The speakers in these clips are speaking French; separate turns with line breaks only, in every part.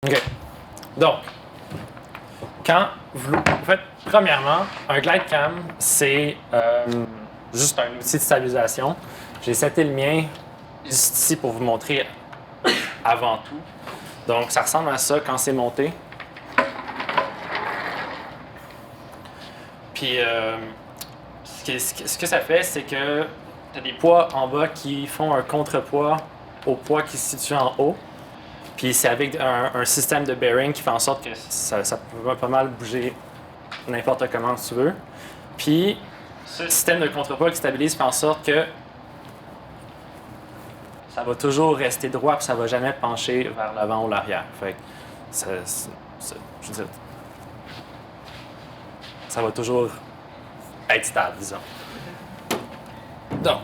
OK. Donc, quand vous faites, premièrement, un glide cam, c'est juste un outil de stabilisation. J'ai seté le mien juste ici pour vous montrer avant tout. Donc, ça ressemble à ça quand c'est monté. Puis, ce que ça fait, c'est que tu as des poids en bas qui font un contrepoids au poids qui se situe en haut. Puis c'est avec un système de bearing qui fait en sorte que ça peut pas mal bouger n'importe comment si tu veux. Puis ce système de contrepoids qui stabilise fait en sorte que ça va toujours rester droit puis ça va jamais pencher vers l'avant ou l'arrière. Fait que je veux dire, ça va toujours être stable, disons. Donc,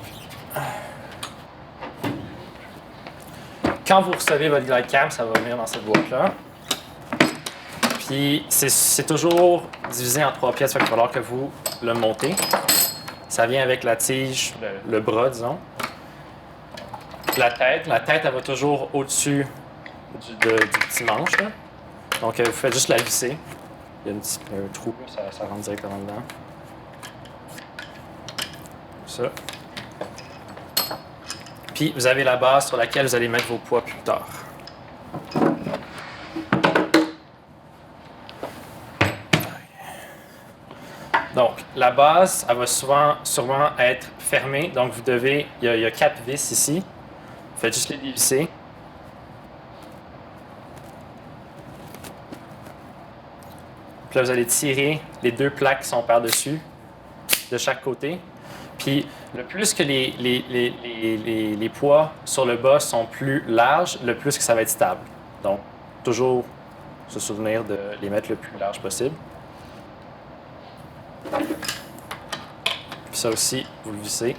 quand vous recevez votre glide cam, ça va venir dans cette boîte-là. Puis c'est toujours divisé en 3 pièces, il va falloir que vous le montez. Ça vient avec la tige, le bras, disons. La tête, elle va toujours au-dessus du petit manche. Là. Donc, vous faites juste la visser. Il y a un trou, ça rentre directement dedans. Comme ça. Puis, vous avez la base sur laquelle vous allez mettre vos poids plus tard. Donc, la base, elle va sûrement être fermée. Donc, vous devez, il y a 4 vis ici. Vous faites juste les dévisser. Puis là, vous allez tirer les 2 plaques qui sont par-dessus, de chaque côté. Puis, le plus que les poids sur le bas sont plus larges, le plus que ça va être stable. Donc, toujours se souvenir de les mettre le plus large possible. Puis ça aussi, vous le vissez.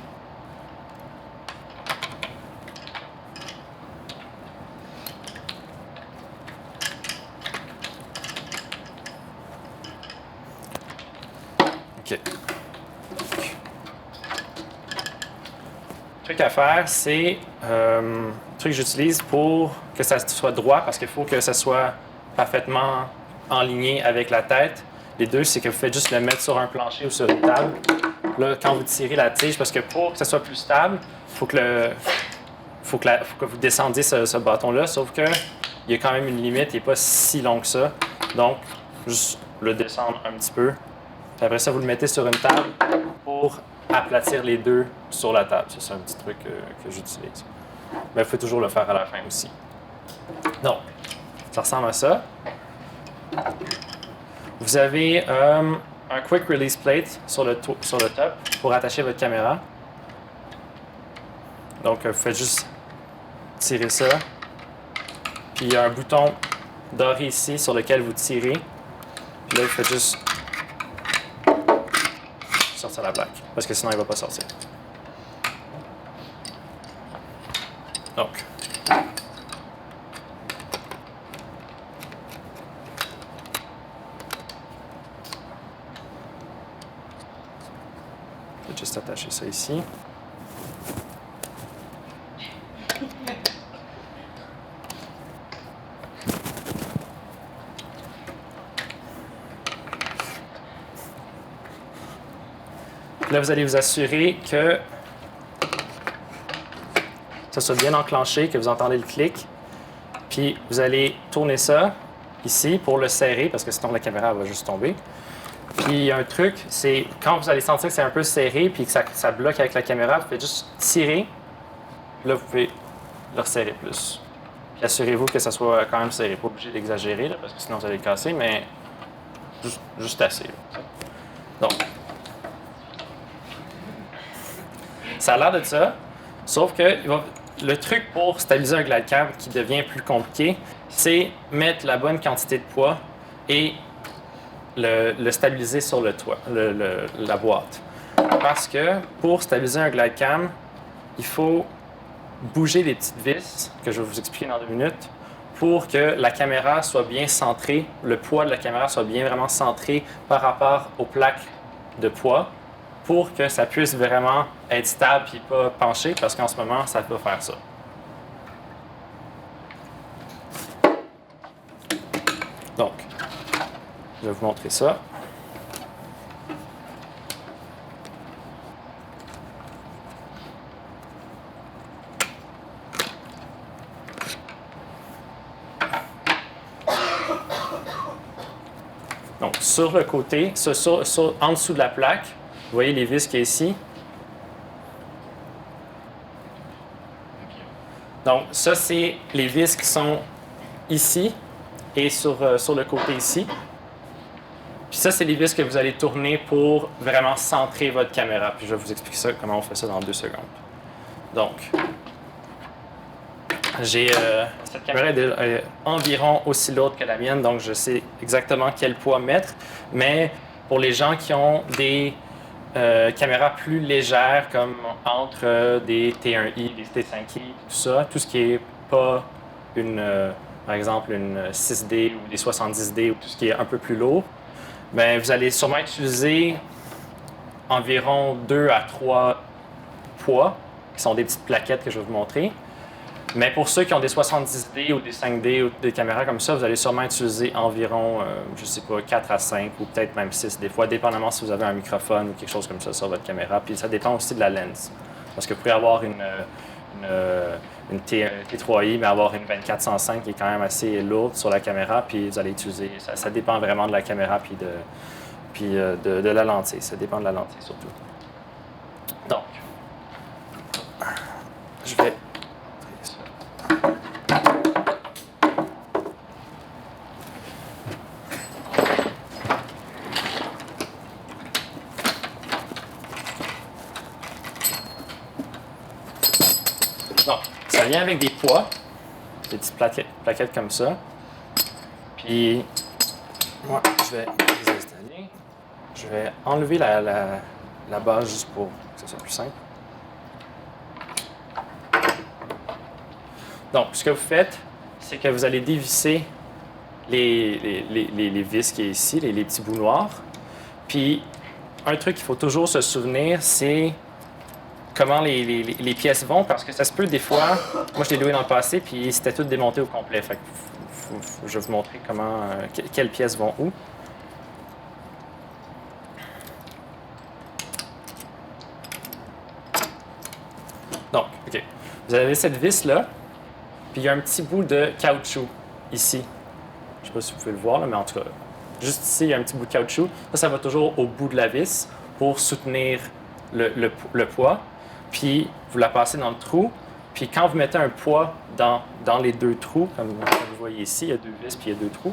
OK. Le truc à faire, c'est le truc que j'utilise pour que ça soit droit, parce qu'il faut que ça soit parfaitement enligné avec la tête. Les deux, c'est que vous faites juste le mettre sur un plancher ou sur une table. Là, quand vous tirez la tige, parce que pour que ça soit plus stable, il faut que vous descendiez ce bâton-là, sauf qu'il y a quand même une limite, il n'est pas si long que ça. Donc, juste le descendre un petit peu. Puis après ça, vous le mettez sur une table pour aplatir les deux sur la table. Ça, c'est un petit truc que j'utilise. Mais il faut toujours le faire à la fin aussi. Donc, ça ressemble à ça. Vous avez un quick release plate sur le top pour attacher votre caméra. Donc, vous faites juste tirer ça. Puis, il y a un bouton doré ici sur lequel vous tirez. Puis là, vous faites juste sortir la plaque, parce que sinon, il ne va pas sortir. Donc, je vais juste attacher ça ici. Là, vous allez vous assurer que ça soit bien enclenché, que vous entendez le clic. Puis, vous allez tourner ça ici pour le serrer, parce que sinon, la caméra va juste tomber. Puis, il y a un truc, c'est quand vous allez sentir que c'est un peu serré puis que ça bloque avec la caméra, vous faites juste tirer. Là, vous pouvez le resserrer plus. Puis, assurez-vous que ça soit quand même serré. Pas obligé d'exagérer, là, parce que sinon, vous allez le casser, mais juste assez. Là. Donc, ça a l'air de ça, sauf que le truc pour stabiliser un glide cam qui devient plus compliqué, c'est mettre la bonne quantité de poids et le stabiliser sur le toit, la boîte. Parce que pour stabiliser un glide cam, il faut bouger les petites vis, que je vais vous expliquer dans 2 minutes, pour que la caméra soit bien centrée, le poids de la caméra soit bien vraiment centré par rapport aux plaques de poids, pour que ça puisse vraiment être stable et pas pencher, parce qu'en ce moment, ça peut faire ça. Donc, je vais vous montrer ça. Donc, sur le côté, en dessous de la plaque, vous voyez les vis qu'il y a ici. Donc, ça, c'est les vis qui sont ici et sur le côté ici. Puis ça, c'est les vis que vous allez tourner pour vraiment centrer votre caméra. Puis je vais vous expliquer ça, comment on fait ça dans 2 secondes. Donc, cette caméra est environ aussi lourde que la mienne, donc je sais exactement quel poids mettre. Mais pour les gens qui ont des caméras plus légères, comme entre des T1i, des T5i, tout ça, tout ce qui n'est pas par exemple une 6D ou des 70D ou tout ce qui est un peu plus lourd, bien, vous allez sûrement utiliser environ 2 à 3 poids, qui sont des petites plaquettes que je vais vous montrer. Mais pour ceux qui ont des 70D ou des 5D ou des caméras comme ça, vous allez sûrement utiliser environ, je ne sais pas, 4 à 5 ou peut-être même 6 des fois, dépendamment si vous avez un microphone ou quelque chose comme ça sur votre caméra. Puis ça dépend aussi de la lens. Parce que vous pouvez avoir une T3i, mais avoir une 24-105 qui est quand même assez lourde sur la caméra, puis vous allez utiliser, ça dépend vraiment de la caméra puis de la lentille. Ça dépend de la lentille surtout. Donc, je vais... Donc, ça vient avec des poids, des petites plaquettes comme ça. Puis, moi, je vais les installer. Je vais enlever la base juste pour que ce soit plus simple. Donc, ce que vous faites, c'est que vous allez dévisser les vis qui est ici, les petits bouts noirs. Puis, un truc qu'il faut toujours se souvenir, c'est comment les pièces vont, parce que ça se peut des fois, moi je l'ai loué dans le passé, puis c'était tout démonté au complet. Fait que je vais vous montrer quelles pièces vont où. Donc, OK. Vous avez cette vis-là, puis il y a un petit bout de caoutchouc ici. Je ne sais pas si vous pouvez le voir, là, mais en tout cas, juste ici, il y a un petit bout de caoutchouc. Ça va toujours au bout de la vis pour soutenir le poids. Puis, vous la passez dans le trou. Puis, quand vous mettez un poids dans les 2 trous, comme vous voyez ici, il y a 2 vis puis il y a 2 trous,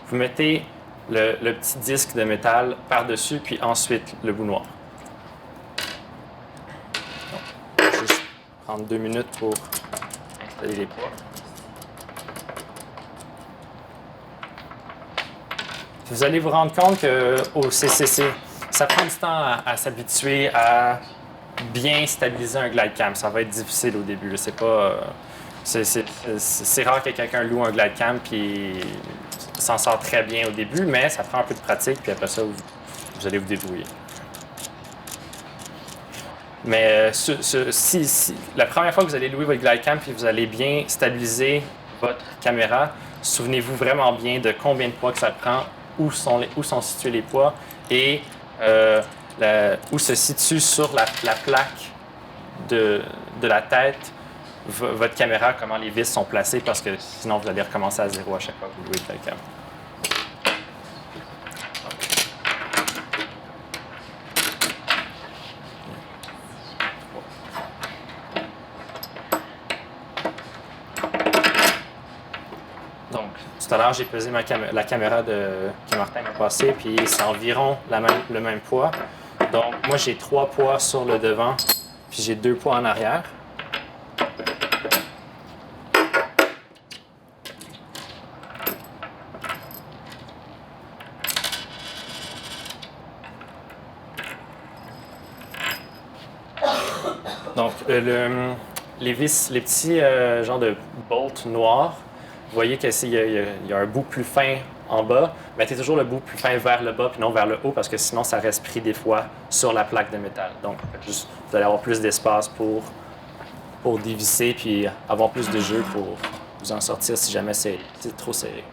vous mettez le petit disque de métal par-dessus, puis ensuite le bout noir. Donc, je vais juste prendre 2 minutes pour installer les poids. Vous allez vous rendre compte qu'au CCC, ça prend du temps à s'habituer à bien stabiliser un GlideCam. Ça va être difficile au début. C'est rare que quelqu'un loue un GlideCam et s'en sort très bien au début, mais ça prend un peu de pratique, puis après ça, vous allez vous débrouiller. Mais la première fois que vous allez louer votre GlideCam et vous allez bien stabiliser votre caméra, souvenez-vous vraiment bien de combien de poids que ça prend, où sont situés les poids et où se situe sur la plaque de la tête votre caméra, comment les vis sont placées, parce que sinon vous allez recommencer à zéro à chaque fois que vous louez le GlideCam. Donc, tout à l'heure, j'ai pesé la caméra que Martin m'a passée, puis c'est environ le même poids. Donc, moi, j'ai 3 poids sur le devant, puis j'ai 2 poids en arrière. Donc, les vis, les petits genres de bolts noirs, vous voyez qu'il y a un bout plus fin en bas. Mettez toujours le bout plus fin vers le bas puis non vers le haut, parce que sinon ça reste pris des fois sur la plaque de métal. Donc vous allez avoir plus d'espace pour dévisser puis avoir plus de jeu pour vous en sortir si jamais c'est trop serré.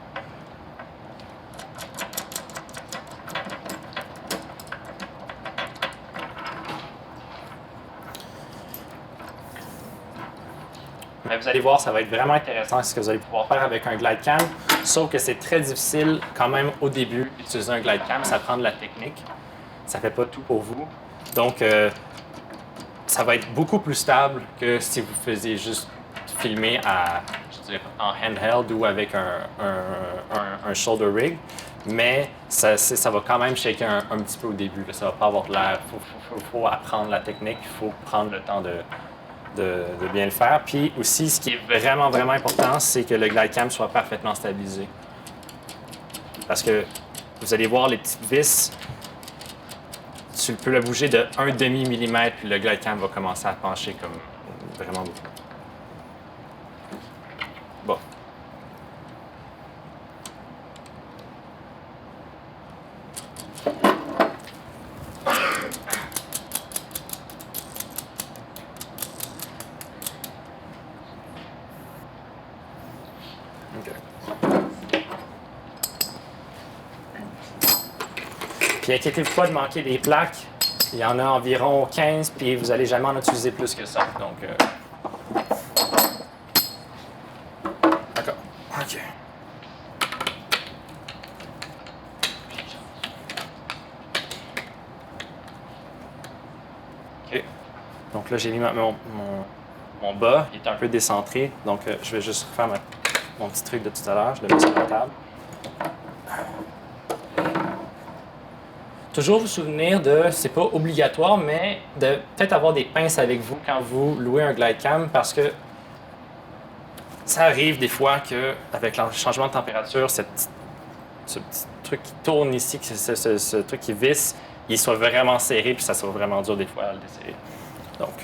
Mais vous allez voir, ça va être vraiment intéressant ce que vous allez pouvoir faire avec un glide cam. Sauf que c'est très difficile quand même au début d'utiliser un glide cam. Ça prend de la technique. Ça ne fait pas tout pour vous. Donc, ça va être beaucoup plus stable que si vous faisiez juste filmer je dirais, en handheld ou avec un shoulder rig. Mais ça va quand même shaker un petit peu au début. Là. Ça ne va pas avoir de l'air. Il faut apprendre la technique. Il faut prendre le temps de bien le faire. Puis aussi, ce qui est vraiment, vraiment important, c'est que le glide cam soit parfaitement stabilisé. Parce que vous allez voir les petites vis, tu peux le bouger de 1/2 millimètre, puis le glide cam va commencer à pencher comme vraiment beaucoup. Bon. Puis inquiétez-vous pas de manquer des plaques. Il y en a environ 15, puis vous n'allez jamais en utiliser plus que ça. Donc, d'accord. OK. OK. Donc là, j'ai mis mon bas. Il est un peu décentré. Donc, je vais juste refaire mon petit truc de tout à l'heure. Je le mets sur la table. Toujours vous souvenir c'est pas obligatoire, mais de peut-être avoir des pinces avec vous quand vous louez un glide cam parce que ça arrive des fois qu'avec le changement de température, ce petit truc qui tourne ici, ce truc qui visse, il soit vraiment serré puis ça soit vraiment dur des fois à le desserrer. Donc,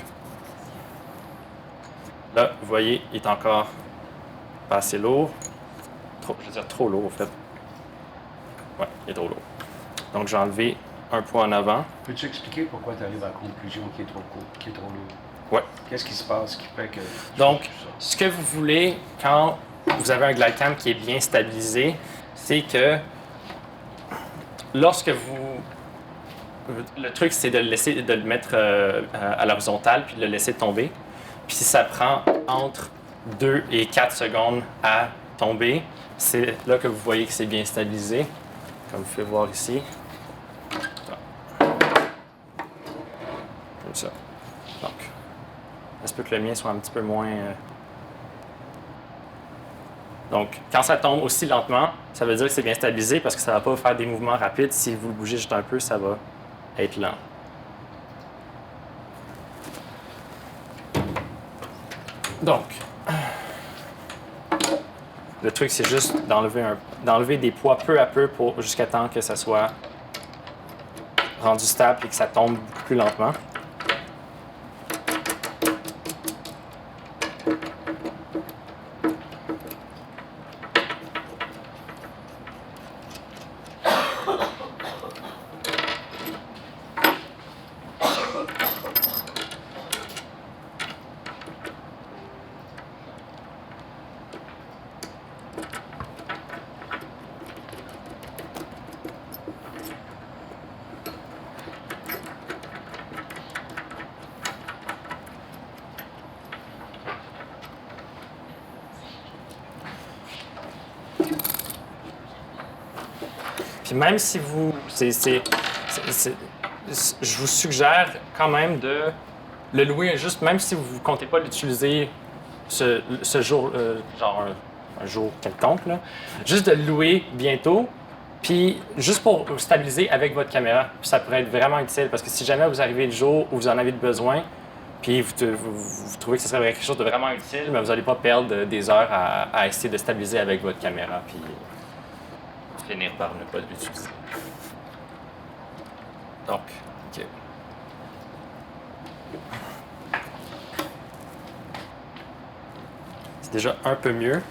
là, vous voyez, il est encore pas assez lourd. Je veux dire trop lourd, en fait. Ouais, il est trop lourd. Donc, j'ai enlevé un poids en avant.
Peux-tu expliquer pourquoi tu arrives à la conclusion qu'il est trop court, qu'il est trop lourd?
Ouais.
Qu'est-ce qui se passe qui fait que...
Donc, ce que vous voulez quand vous avez un glide cam qui est bien stabilisé, c'est que lorsque le truc, c'est de le mettre à l'horizontale puis de le laisser tomber. Puis si ça prend entre 2 et 4 secondes à tomber, c'est là que vous voyez que c'est bien stabilisé, comme vous pouvez voir ici. Comme ça. Donc, ça se peut que le mien soit un petit peu moins... Donc, quand ça tombe aussi lentement, ça veut dire que c'est bien stabilisé parce que ça ne va pas faire des mouvements rapides. Si vous le bougez juste un peu, ça va être lent. Donc, le truc, c'est juste d'enlever des poids peu à peu jusqu'à temps que ça soit rendu stable et que ça tombe beaucoup plus lentement. Puis même si vous... je vous suggère quand même de le louer juste, même si vous ne comptez pas l'utiliser ce jour, genre un jour quelconque, là, juste de le louer bientôt, puis juste pour stabiliser avec votre caméra. Puis ça pourrait être vraiment utile parce que si jamais vous arrivez le jour où vous en avez besoin, puis vous trouvez que ce serait quelque chose de vraiment utile, mais vous n'allez pas perdre des heures à essayer de stabiliser avec votre caméra, puis finir par ne pas l'utiliser. Donc, OK. C'est déjà un peu mieux.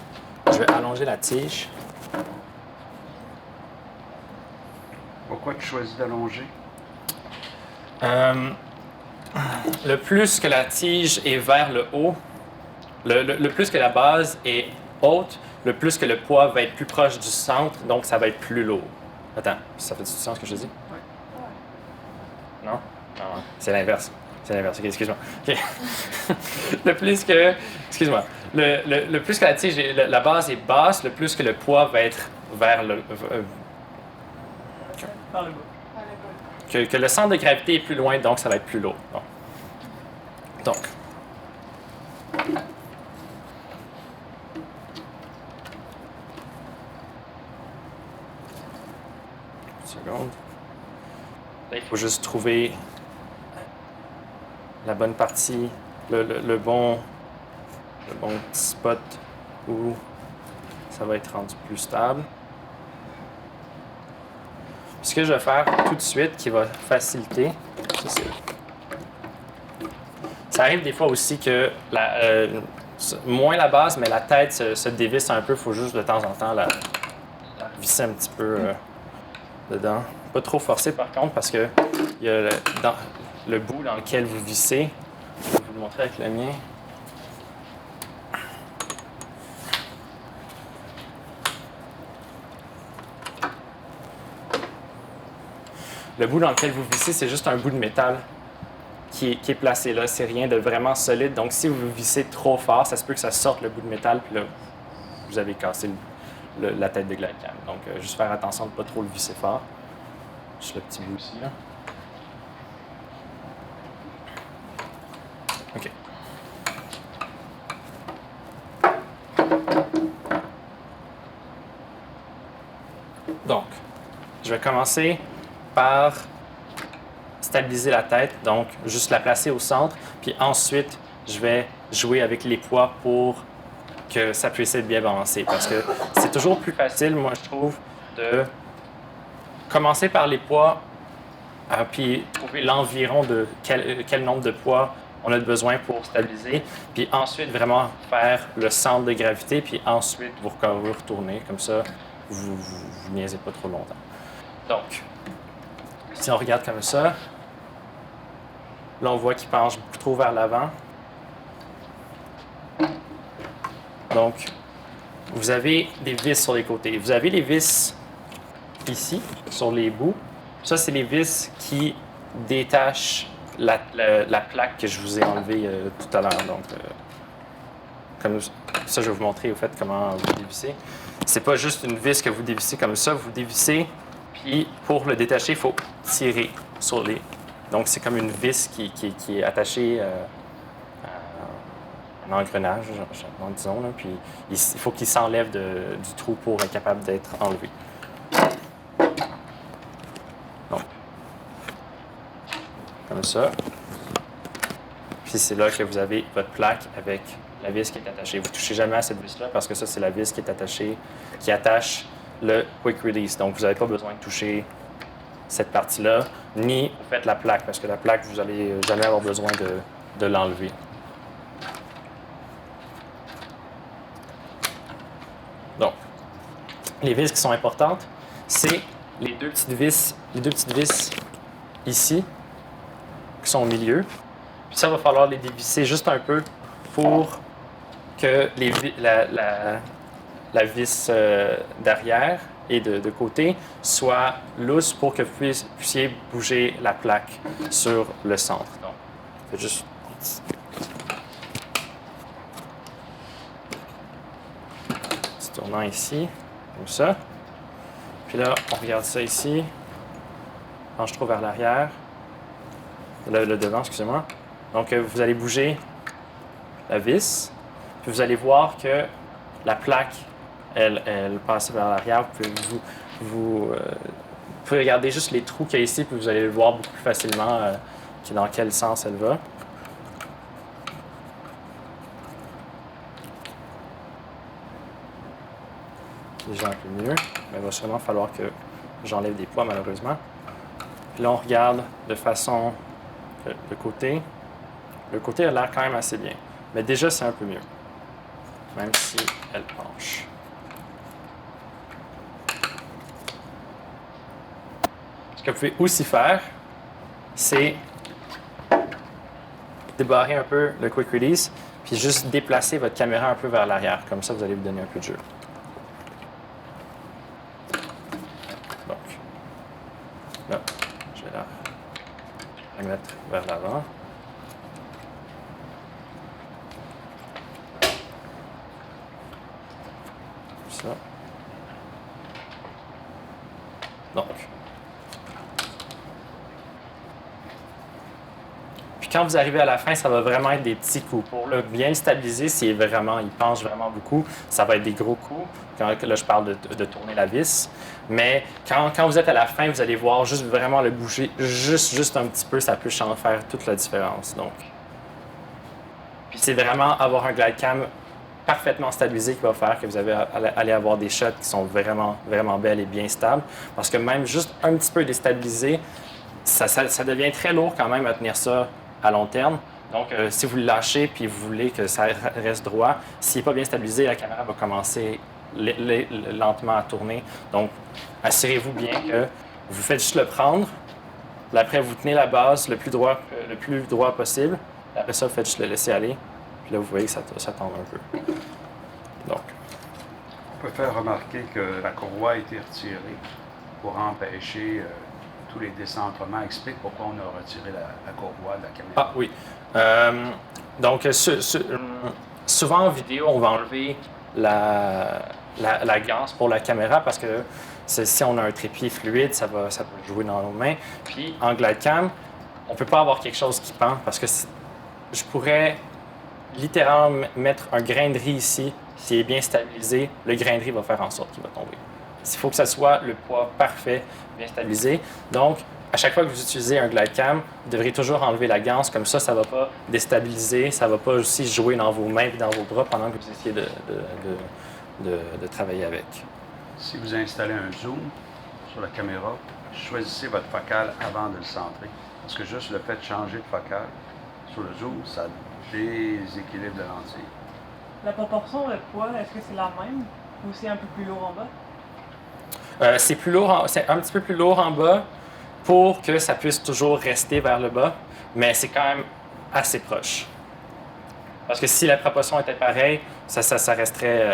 Je vais allonger la tige.
Pourquoi tu choisis d'allonger?
Le plus que la tige est vers le haut, le plus que la base est haute, le plus que le poids va être plus proche du centre, donc ça va être plus lourd. Attends, ça fait du sens ce que je dis?
Oui.
Non? Non, c'est l'inverse. C'est l'inverse, ok, excuse-moi. Ok. Le plus que. Excuse-moi. Le plus que la tige, la base est basse, le plus que le poids va être vers le.
Par le bas.
Que le centre de gravité est plus loin, donc ça va être plus lourd. Bon. Donc. Une seconde. Là, il faut juste trouver la bonne partie, le bon petit spot où ça va être rendu plus stable. Ce que je vais faire tout de suite qui va faciliter, ça arrive des fois aussi que moins la base, mais la tête se dévisse un peu. Il faut juste de temps en temps la visser un petit peu dedans. Pas trop forcer par contre parce que il y a le bout dans lequel vous vissez. Je vais vous le montrer avec le mien. Le bout dans lequel vous vissez, c'est juste un bout de métal qui est placé là. C'est rien de vraiment solide. Donc, si vous vissez trop fort, ça se peut que ça sorte le bout de métal, puis là, vous avez cassé la tête de GlideCam. Donc, juste faire attention de ne pas trop le visser fort. Juste le petit bout ici, là. OK. Donc, je vais commencer par stabiliser la tête, donc juste la placer au centre, puis ensuite, je vais jouer avec les poids pour que ça puisse être bien balancé, parce que c'est toujours plus facile, moi je trouve, de commencer par les poids, puis trouver l'environ de quel nombre de poids on a besoin pour stabiliser, puis ensuite vraiment faire le centre de gravité, puis ensuite vous retournez, comme ça, vous niaisez pas trop longtemps. Donc, si on regarde comme ça, là on voit qu'il penche beaucoup trop vers l'avant. Donc, vous avez des vis sur les côtés. Vous avez les vis ici, sur les bouts. Ça, c'est les vis qui détachent la plaque que je vous ai enlevée tout à l'heure. Donc, comme ça, je vais vous montrer au fait comment vous dévissez. C'est pas juste une vis que vous dévissez comme ça. Vous dévissez, puis pour le détacher, il faut tirer sur les... Donc, c'est comme une vis qui est attachée... un engrenage, disons, là, puis il faut qu'il s'enlève du trou pour être capable d'être enlevé. Donc, comme ça. Puis c'est là que vous avez votre plaque avec la vis qui est attachée. Vous ne touchez jamais à cette vis-là parce que ça, c'est la vis qui est attachée, qui attache le quick release. Donc, vous n'avez pas besoin de toucher cette partie-là, ni vous faites la plaque, parce que la plaque, vous n'allez jamais avoir besoin de l'enlever. Donc, les vis qui sont importantes, c'est les deux petites vis ici, qui sont au milieu. Puis ça, va falloir les dévisser juste un peu pour que la vis d'arrière et de côté soit lousse pour que vous puissiez bouger la plaque sur le centre. Donc, faites juste tournant ici, comme ça. Puis là, on regarde ça ici. Penche trop vers l'arrière. Le devant, excusez-moi. Donc, vous allez bouger la vis. Puis vous allez voir que la plaque, elle passe vers l'arrière. Vous pouvez regarder juste les trous qu'il y a ici, puis vous allez le voir beaucoup plus facilement dans quel sens elle va. Déjà un peu mieux, mais il va sûrement falloir que j'enlève des poids malheureusement. Puis là, on regarde de façon le côté. Le côté a l'air quand même assez bien, mais déjà c'est un peu mieux, même si elle penche. Ce que vous pouvez aussi faire, c'est débarrer un peu le quick release, puis juste déplacer votre caméra un peu vers l'arrière, comme ça vous allez vous donner un peu de jeu. Là, je vais la mettre vers l'avant. ça. Donc. Puis quand vous arrivez à la fin, ça va vraiment être des petits coups. Pour le bien le stabiliser, s'il il penche vraiment beaucoup, ça va être des gros coups. Là, je parle de tourner la vis. Mais quand vous êtes à la fin, vous allez voir juste vraiment le bouger juste un petit peu, ça peut faire toute la différence. Donc. Puis c'est vraiment avoir un glide cam parfaitement stabilisé qui va faire que vous allez avoir des shots qui sont vraiment, vraiment belles et bien stables. Parce que même juste un petit peu déstabilisé, ça devient très lourd quand même à tenir ça à long terme. Donc, si vous le lâchez puis vous voulez que ça reste droit, s'il n'est pas bien stabilisé, la caméra va commencer lentement à tourner. Donc, assurez-vous bien que vous faites juste le prendre. Après, vous tenez la base le plus droit possible. Après ça, vous faites juste le laisser aller. Puis là, vous voyez que ça tombe un peu. Donc.
On peut faire remarquer que la courroie a été retirée pour empêcher tous les décentrements. Explique pourquoi on a retiré la courroie de la caméra.
Ah oui. Donc, souvent en vidéo, on va enlever la ganse pour la caméra parce que si on a un trépied fluide, ça peut jouer dans nos mains. Puis en glide cam, on ne peut pas avoir quelque chose qui pend parce que je pourrais littéralement mettre un grain de riz ici. S'il est bien stabilisé, le grain de riz va faire en sorte qu'il va tomber. Il faut que ça soit le poids parfait, bien stabilisé. Donc, à chaque fois que vous utilisez un glide cam, vous devrez toujours enlever la ganse. Comme ça ne va pas déstabiliser, ça ne va pas aussi jouer dans vos mains et dans vos bras pendant que vous essayez de travailler avec.
Si vous installez un zoom sur la caméra, choisissez votre focale avant de le centrer. Parce que juste le fait de changer de focale sur le zoom, ça déséquilibre la lentille.
La proportion de poids, est-ce que c'est la même ou c'est un peu plus lourd en bas?
C'est un petit peu plus lourd en bas pour que ça puisse toujours rester vers le bas, mais c'est quand même assez proche. Parce que si la proportion était pareille, ça resterait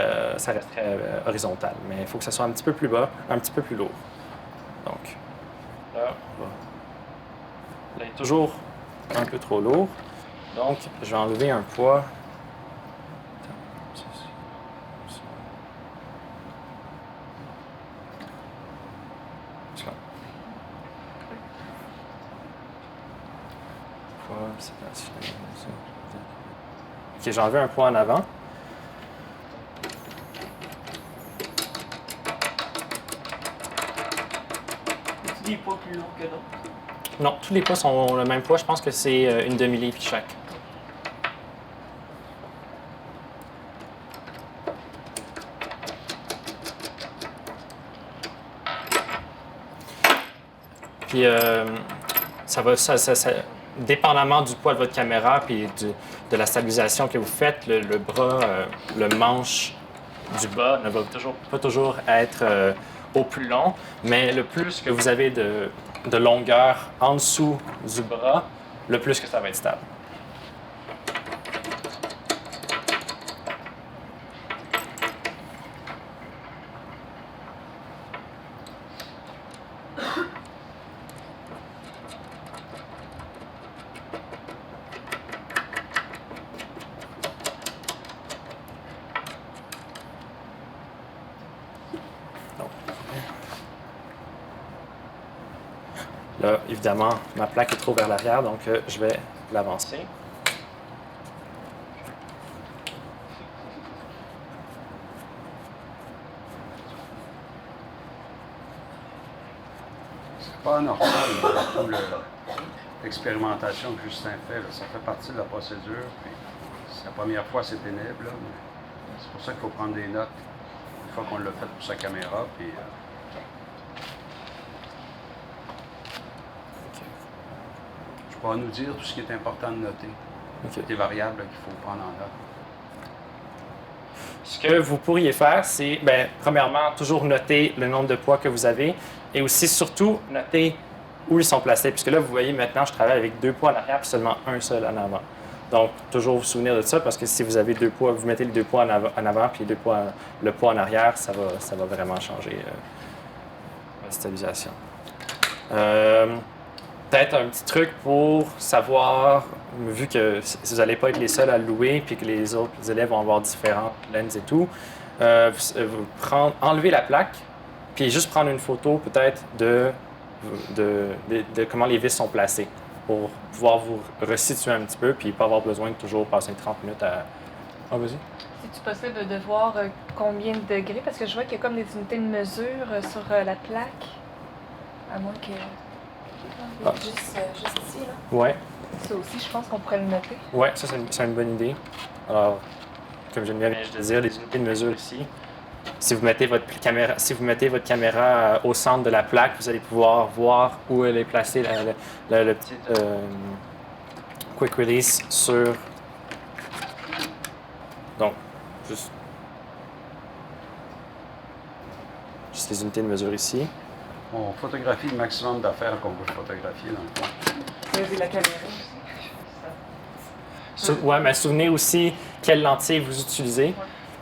horizontal. Mais il faut que ça soit un petit peu plus bas, un petit peu plus lourd. Donc, là, il est toujours un peu trop lourd. Donc, je vais enlever un poids. Ok, j'ai enlevé un poids en avant.
As-tu des poids plus lourds que d'autres?
Non, tous les poids sont le même poids. Je pense que c'est une demi-livre chaque. Puis, dépendamment du poids de votre caméra et de la stabilisation que vous faites, le bras, le manche du bas ne va pas toujours être au plus long, mais le plus que vous avez de longueur en dessous du bras, le plus que ça va être stable. Là, évidemment, ma plaque est trop vers l'arrière, donc je vais l'avancer.
C'est pas normal, tout l'expérimentation que Justin fait. Là, ça fait partie de la procédure. Puis c'est la première fois, c'est pénible. Là, mais c'est pour ça qu'il faut prendre des notes une fois qu'on l'a fait pour sa caméra. Puis, tu pourras nous dire tout ce qui est important de noter. Des variables qu'il faut prendre en note.
Ce que vous pourriez faire, c'est, premièrement, toujours noter le nombre de poids que vous avez et aussi, surtout, noter où ils sont placés. Puisque là, vous voyez, maintenant, je travaille avec 2 poids en arrière puis seulement un seul en avant. Donc, toujours vous souvenir de ça parce que si vous avez 2 poids, vous mettez les 2 poids en avant puis le poids en arrière, ça va vraiment changer la stabilisation. Peut-être un petit truc pour savoir, vu que vous n'allez pas être les seuls à le louer puis que les autres élèves vont avoir différentes lens et tout, enlever la plaque, puis juste prendre une photo peut-être de comment les vis sont placées pour pouvoir vous resituer un petit peu, puis pas avoir besoin de toujours passer 30 minutes à... Ah, vas-y.
C'est-tu possible de voir combien de degrés? Parce que je vois qu'il y a comme des unités de mesure sur la plaque. À moins que...
Ah.
Juste ici, là.
Ouais,
Ça aussi, je pense qu'on pourrait le noter.
ouais, ça c'est une bonne idée. Alors, comme je viens de dire, les unités de mesure ici. Si vous mettez votre caméra au centre de la plaque, vous allez pouvoir voir où elle est placée, le petit quick release sur... Donc, juste les unités de mesure ici.
On photographie le maximum d'affaires qu'on peut photographier dans le fond.
Vous avez la caméra aussi.
Ouais, mais souvenez aussi quelle lentille vous utilisez.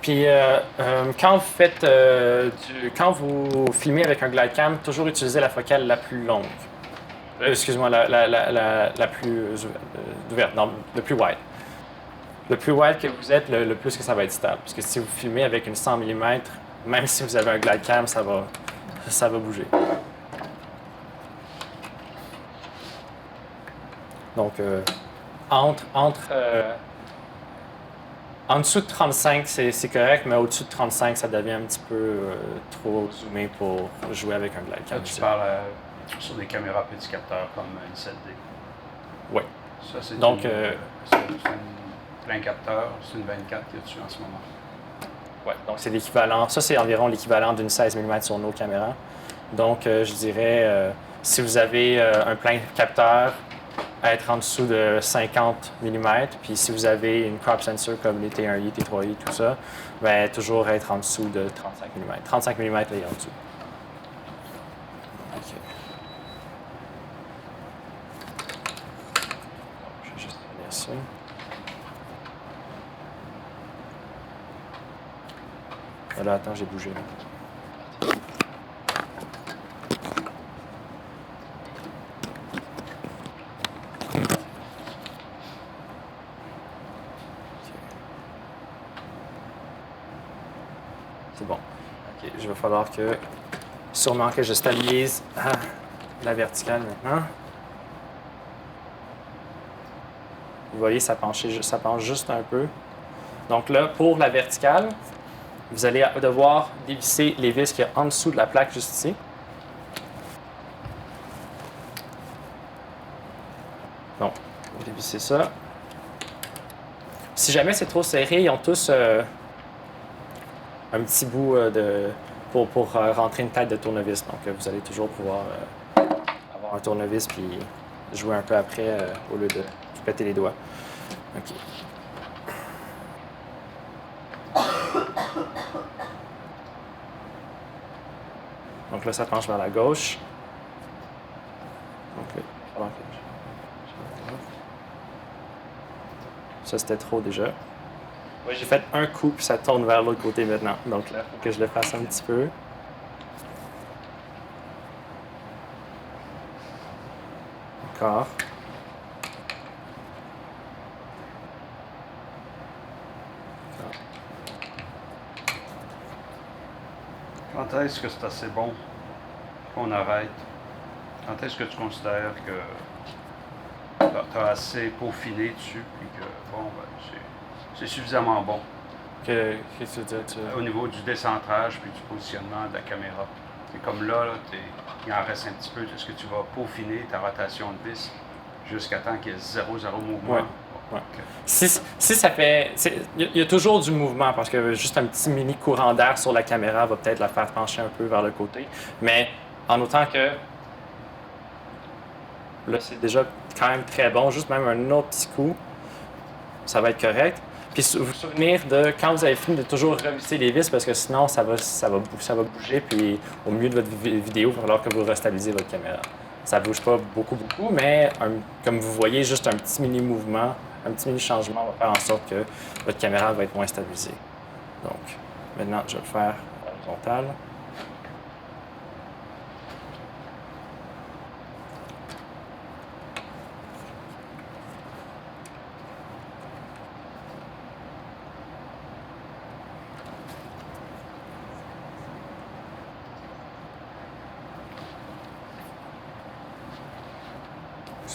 Puis quand quand vous filmez avec un GlideCam, toujours utiliser la focale la plus longue. Excuse-moi, la plus ouverte, non, le plus wide. Le plus wide que vous êtes, le plus que ça va être stable. Parce que si vous filmez avec une 100 mm, même si vous avez un GlideCam, ça va bouger. Donc, en dessous de 35, c'est correct, mais au-dessus de 35, ça devient un petit peu trop zoomé pour jouer avec un GlideCam.
Là, tu parles sur des caméras petits capteurs comme une 7D.
Oui.
Ça, c'est
Donc,
c'est une plein capteur, c'est une 24 qu'il y a dessus en ce moment.
ouais, donc c'est l'équivalent. Ça, c'est environ l'équivalent d'une 16 mm sur nos caméras. Donc, je dirais, si vous avez un plein capteur, être en dessous de 50 mm. Puis si vous avez une crop sensor comme les T1i, T3i, tout ça, bien, toujours être en dessous de 35 mm. 35 mm et en dessous. OK. Je vais juste finir ça. Là, attends, j'ai bougé là. C'est bon. OK, il va falloir sûrement que je stabilise la verticale maintenant. Vous voyez, ça penche juste un peu. Donc là, pour la verticale, vous allez devoir dévisser les vis qu'il y a en dessous de la plaque juste ici. Donc, on va dévisser ça. Si jamais c'est trop serré, ils ont tous un petit bout pour rentrer une tête de tournevis. Donc, vous allez toujours pouvoir avoir un tournevis puis jouer un peu après au lieu de vous péter les doigts. OK. Donc là, ça penche vers la gauche. Donc là, il va falloir que ça, c'était trop déjà. Oui, j'ai fait un coup, puis ça tourne vers l'autre côté maintenant. Donc là, il faut que je le fasse un petit peu. Encore.
Quand est-ce que c'est assez bon qu'on arrête? Quand est-ce que tu considères que tu as assez peaufiné dessus puis que bon, ben, c'est suffisamment bon
Qu'est-ce que tu veux dire?
au niveau du décentrage puis du positionnement de la caméra? C'est comme là, il en reste un petit peu. Est-ce que tu vas peaufiner ta rotation de vis jusqu'à temps qu'il y ait zéro mouvement?
Ouais. Ouais. Si ça fait... Il y a toujours du mouvement parce que juste un petit mini courant d'air sur la caméra va peut-être la faire pencher un peu vers le côté. Mais en autant que... Là, c'est déjà quand même très bon. Juste même un autre petit coup, ça va être correct. Puis vous souvenir de quand vous avez fini de toujours revisser les vis parce que sinon ça va bouger. Puis au milieu de votre vidéo, il va falloir que vous restabilisez votre caméra. Ça ne bouge pas beaucoup, mais comme vous voyez, juste un petit mini mouvement, un petit mini changement va faire en sorte que votre caméra va être moins stabilisée. Donc, maintenant, je vais le faire horizontal.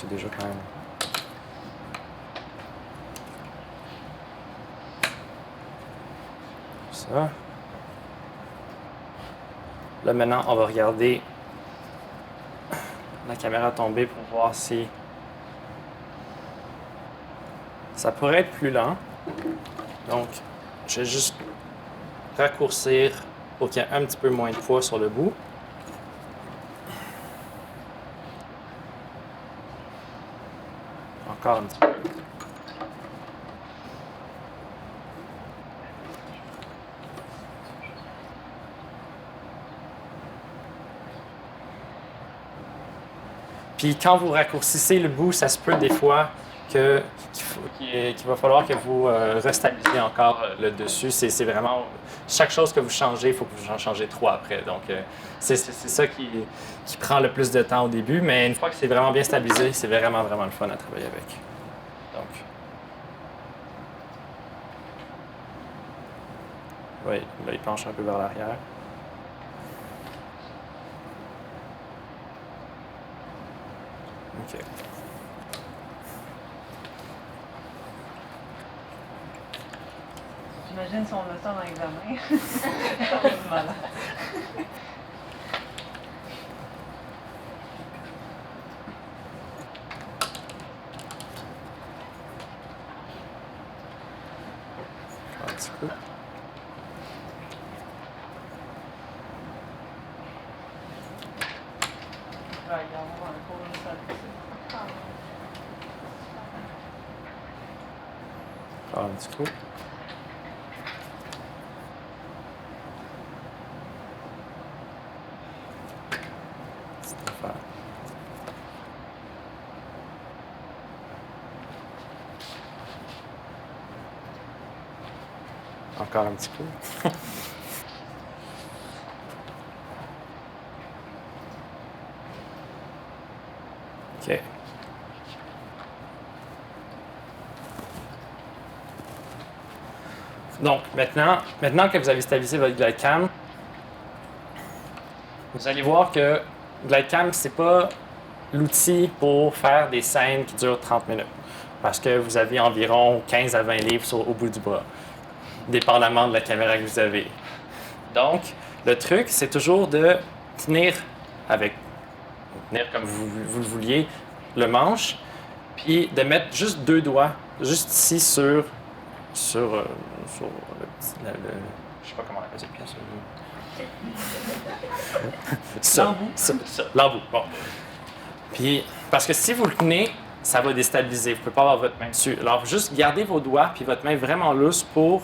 c'est déjà quand même. Ça. Là, maintenant, on va regarder la caméra tomber pour voir si ça pourrait être plus lent. Donc, je vais juste raccourcir pour qu'il y ait un petit peu moins de poids sur le bout. Encore un petit peu. Puis quand vous raccourcissez le bout, ça se peut des fois qu'il va falloir que vous restabilisez encore le dessus. C'est vraiment, chaque chose que vous changez, il faut que vous en changez 3 après. Donc, c'est ça qui prend le plus de temps au début, mais une fois que c'est vraiment bien stabilisé, c'est vraiment, vraiment le fun à travailler avec. Donc, oui, là, il penche un peu vers l'arrière. OK.
J'imagine si on a ça dans l'examen. Voilà.
Un petit peu.
Ouais, on va encore une salle.
Encore un petit coup. Petite affaire. Encore un petit coup. OK. Donc, maintenant que vous avez stabilisé votre GlideCam, vous allez voir que GlideCam, ce n'est pas l'outil pour faire des scènes qui durent 30 minutes. Parce que vous avez environ 15 à 20 livres au bout du bras, dépendamment de la caméra que vous avez. Donc, le truc, c'est toujours de tenir comme vous le vouliez, le manche, puis de mettre juste 2 doigts, juste ici sur le petit, je sais pas comment on appelle cette pièce. Ça, l'embout. Bon. Puis, parce que si vous le tenez, ça va déstabiliser. Vous ne pouvez pas avoir votre main dessus. Alors, juste gardez vos doigts puis votre main vraiment loose pour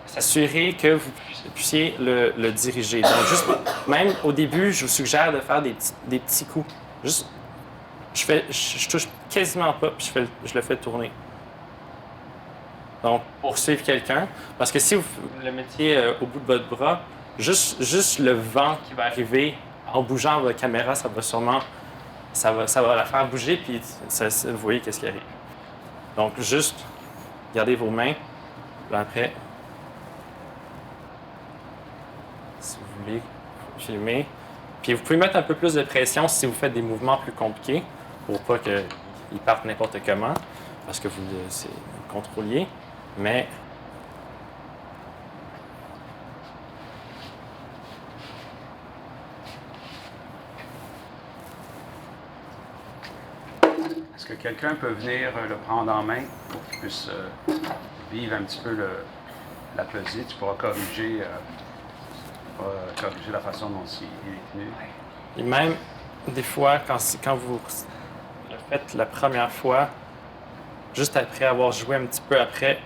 s'assurer que vous puissiez le diriger. Donc, juste, même au début, je vous suggère de faire des petits coups. Juste, je touche quasiment pas, puis je le fais tourner. Donc, pour suivre quelqu'un, parce que si vous le mettiez au bout de votre bras, juste le vent qui va arriver en bougeant votre caméra, ça va la faire bouger, puis vous voyez qu'est-ce qui arrive. Donc, juste gardez vos mains, puis après, si vous voulez filmer. Puis vous pouvez mettre un peu plus de pression si vous faites des mouvements plus compliqués, pour pas qu'ils partent n'importe comment, parce que vous le contrôliez. Mais
Est-ce que quelqu'un peut venir le prendre en main pour qu'il puisse vivre un petit peu la pesée? Tu pourras corriger la façon dont il est tenu.
Et même, des fois, quand vous le faites la première fois, juste après avoir joué un petit peu après,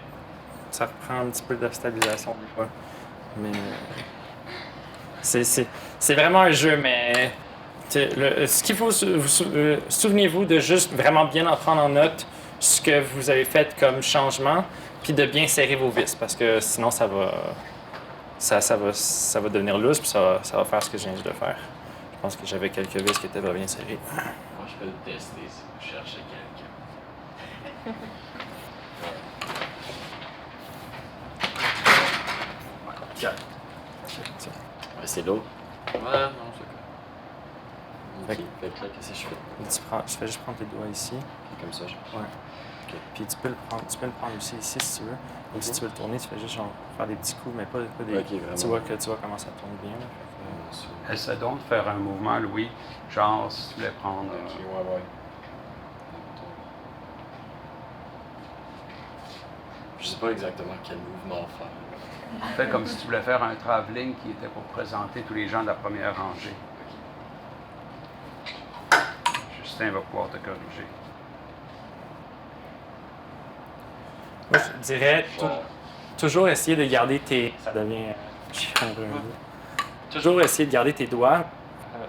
ça reprend un petit peu de stabilisation des fois. Mais c'est vraiment un jeu, mais ce qu'il faut, souvenez-vous de juste vraiment bien en prendre en note ce que vous avez fait comme changement, puis de bien serrer vos vis, parce que sinon ça va devenir lousse, puis ça va faire ce que je viens de faire. Je pense que j'avais quelques vis qui étaient pas bien serrées.
Moi, je peux le tester si vous cherchez quelqu'un.
Tiens.
Ouais, c'est l'autre. Ouais, non, c'est
Fait
Ok. Fait que là, qu'est-ce que je fais?
Je fais juste prendre tes doigts ici.
Comme ça, je...
Ouais. Puis tu peux le prendre aussi ici si tu veux. Ou si tu veux le tourner, tu fais juste genre, faire des petits coups, mais pas des.
Ok, vraiment.
Tu vois comment ça tourne bien. Là. Fait
Essaie donc de faire un mouvement, Louis, genre si tu voulais prendre.
Ok, ouais. Je sais pas exactement quel mouvement faire.
Fais comme si tu voulais faire un travelling qui était pour présenter tous les gens de la première rangée. Justin va pouvoir te corriger.
Moi, je dirais toujours essayer de garder tes. Ça devient. Toujours essayer de garder tes doigts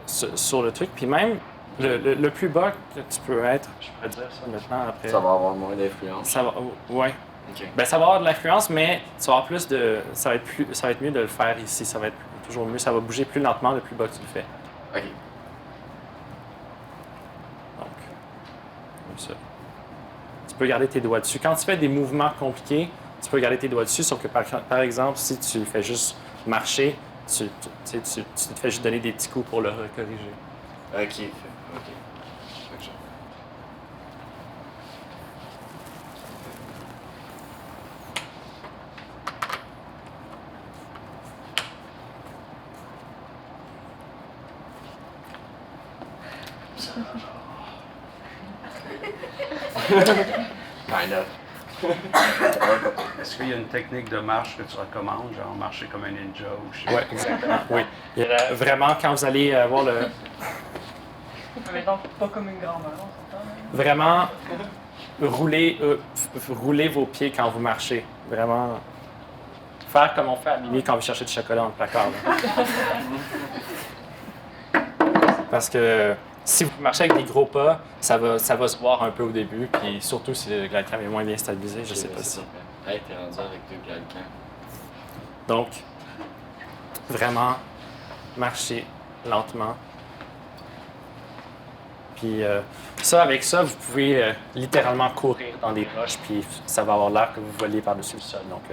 sur le truc. Puis même le plus bas que tu peux être, je pourrais dire ça maintenant après.
Ça va avoir moins d'influence.
Ça va, ouais.
Ok.
Ben, ça va avoir de l'influence, mais tu vas avoir plus de. Ça va être mieux de le faire ici. Ça va être toujours mieux. Ça va bouger plus lentement le plus bas que tu le fais.
Ok.
Donc, comme ça. Tu peux garder tes doigts dessus. Quand tu fais des mouvements compliqués, tu peux garder tes doigts dessus, sauf que par exemple, si tu fais juste marcher, tu te fais juste donner des petits coups pour le corriger.
Ok. Fait que je... Kind of.
Est-ce qu'il y a une technique de marche que tu recommandes, genre marcher comme un ninja ou je sais
Oui, exactement. Oui. Il y a vraiment, quand vous allez voir le.
Mais donc, pas comme une grand-mère, on s'entend.
Vraiment, rouler vos pieds quand vous marchez. Vraiment. Faire comme on fait à Mimi quand on veut chercher du chocolat dans le placard. Là. Parce que si vous marchez avec des gros pas, ça va se voir un peu au début, puis surtout si le glidecam est moins bien stabilisé, je sais pas si.
Hey, t'es rendu avec deux glidecams.
Donc, vraiment, marcher lentement. Puis avec ça, vous pouvez littéralement courir dans des roches, puis ça va avoir l'air que vous voliez par-dessus le sol. Donc,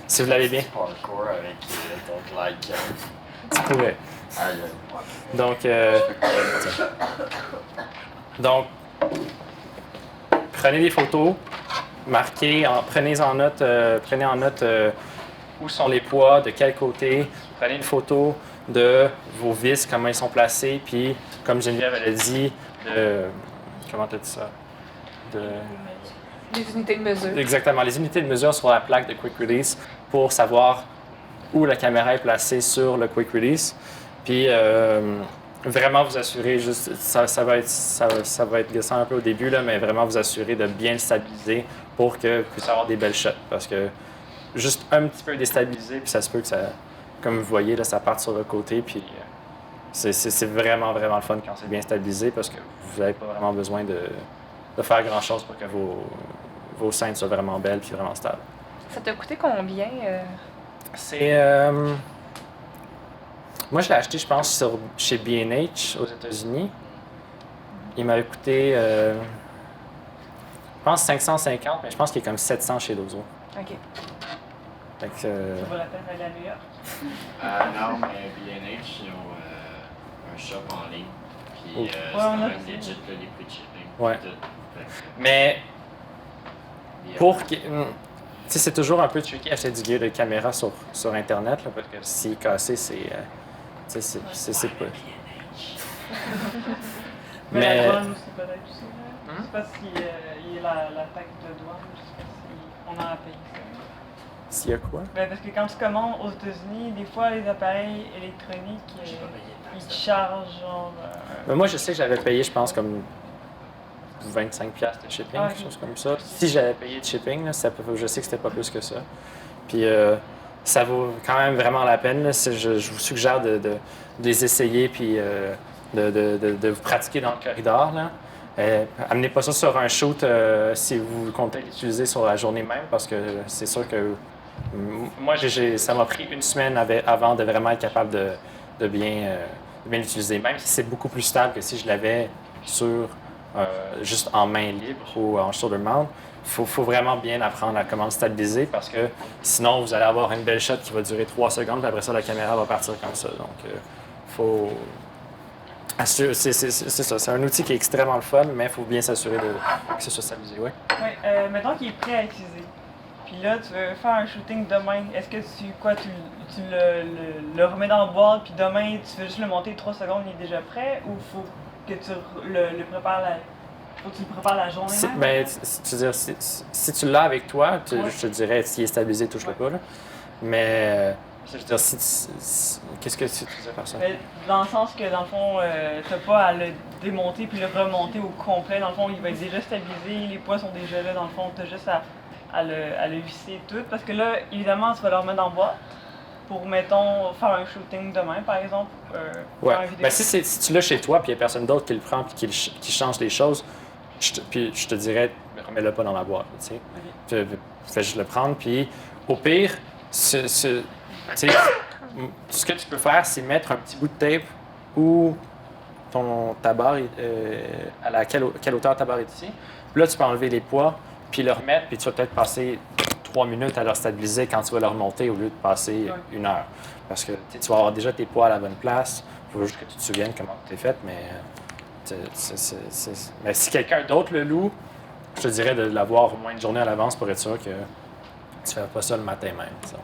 si vous l'avez bien,
Parkour avec ton glidecam.
tu pourrais.
Aïe,
Donc, prenez des photos, prenez en note où sont les poids, de quel côté. Prenez une photo de vos vis, comment ils sont placés, puis comme Geneviève elle a dit, comment tu as dit ça?
Les unités de mesure.
Exactement, les unités de mesure sur la plaque de Quick Release pour savoir où la caméra est placée sur le Quick Release. Puis vraiment vous assurer, juste, ça va être glissant un peu au début, là, mais vraiment vous assurer de bien le stabiliser pour que vous puissiez avoir des belles shots. Parce que juste un petit peu déstabilisé, puis ça se peut que ça, comme vous voyez, là, ça parte sur le côté. Puis c'est vraiment, vraiment le fun quand c'est bien stabilisé parce que vous n'avez pas vraiment besoin de faire grand-chose pour que vos scènes soient vraiment belles puis vraiment stables.
Ça t'a coûté combien?
C'est. Moi, je l'ai acheté, je pense, chez B&H aux États-Unis. Il m'avait coûté, je pense, 550, mais je pense qu'il est comme 700 chez Lozo.
OK.
Fait que,
Ça vaut la peine d'aller à New York.
Non, mais B&H, ils ont un shop en ligne. Puis
Oh.
c'est
on
quand
a
même
aussi.
legit, là, les prix de shipping.
Ouais.
Tout. Fait que,
mais
yeah.
pour que. Tu sais, c'est toujours un peu tricky acheter du gear de caméra sur Internet, là, parce que s'il est cassé, c'est pas.
Mais la douane aussi, peut-être aussi. Je sais pas si il y a la taxe de douane, je sais pas si on en a payé ça.
S'il y a quoi?
Ben, parce que quand tu commandes aux États-Unis, des fois les appareils électroniques,
J'ai pas payé de taxe
ils
de-
chargent genre.
Mais moi, je sais que j'avais payé, je pense, comme 25$ de shipping,
Ah,
quelque chose comme ça. Si j'avais payé de shipping, là, je sais que c'était pas plus que ça. Puis ça vaut quand même vraiment la peine. Là. Je vous suggère de les essayer puis de vous pratiquer dans le corridor. Là. Amenez pas ça sur un shoot si vous comptez l'utiliser sur la journée même, parce que c'est sûr que moi, ça m'a pris une semaine avant de vraiment être capable de bien l'utiliser. Même si c'est beaucoup plus stable que si je l'avais sur juste en main libre ou en shoulder mount. Il faut vraiment bien apprendre à comment le stabiliser parce que sinon, vous allez avoir une belle shot qui va durer 3 secondes, puis après ça, la caméra va partir comme ça. Donc, C'est ça, c'est un outil qui est extrêmement le fun, mais il faut bien s'assurer que ce soit stabilisé, oui.
Oui, mettons qu'il est prêt à utiliser. Puis là, tu veux faire un shooting demain. Est-ce que tu le remets dans la boîte, puis demain, tu veux juste le monter 3 secondes, il est déjà prêt, ou faut que tu le prépares faut que tu le prépares la journée même?
Ben, tu veux dire, si tu l'as avec toi, je te dirais, s'il est stabilisé, touche-le pas, là. Mais, je veux dire, qu'est-ce que tu veux dire par ça?
Dans le sens que, dans le fond, t'as pas à le démonter puis le remonter au complet. Dans le fond, il va être déjà stabilisé, les poids sont déjà là. Dans le fond, t'as juste à le visser tout. Parce que là, évidemment, tu vas le remettre en boîte pour, mettons, faire un shooting demain, par exemple.
Ouais.
Faire une vidéo.
Ben, si tu l'as chez toi, puis il n'y a personne d'autre qui le prend puis qui change les choses, puis je te dirais, remets-le pas dans la boîte, tu sais.
Okay.
Fais juste le prendre, puis au pire, tu sais, ce que tu peux faire, c'est mettre un petit bout de tape où ta barre, quelle hauteur ta barre est ici. Puis là, tu peux enlever les poids, puis le remettre, puis tu vas peut-être passer 3 minutes à le stabiliser quand tu vas le remonter au lieu de passer 1 heure. Parce que tu vas avoir déjà tes poids à la bonne place. Il faut juste que tu te souviennes comment tu t'es fait, mais mais si quelqu'un d'autre le loue, je te dirais de l'avoir au moins une journée à l'avance pour être sûr que tu ne fais pas ça le matin même. Ça.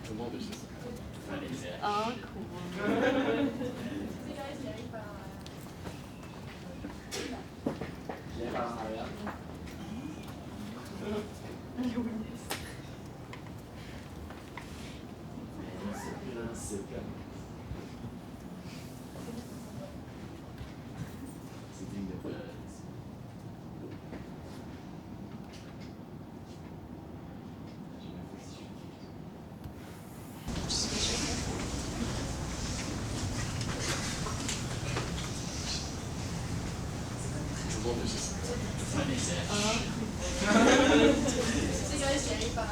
Tout le monde est juste.
Ah, cool.
Viens par en arrière. C'est comme. C'est digne de buzz. Tout le monde est juste. Ça les aide. Viens par en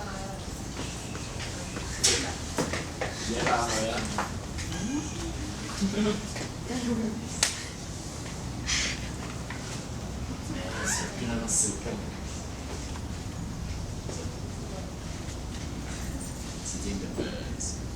arrière. C'est comme. C'est digne de buzz.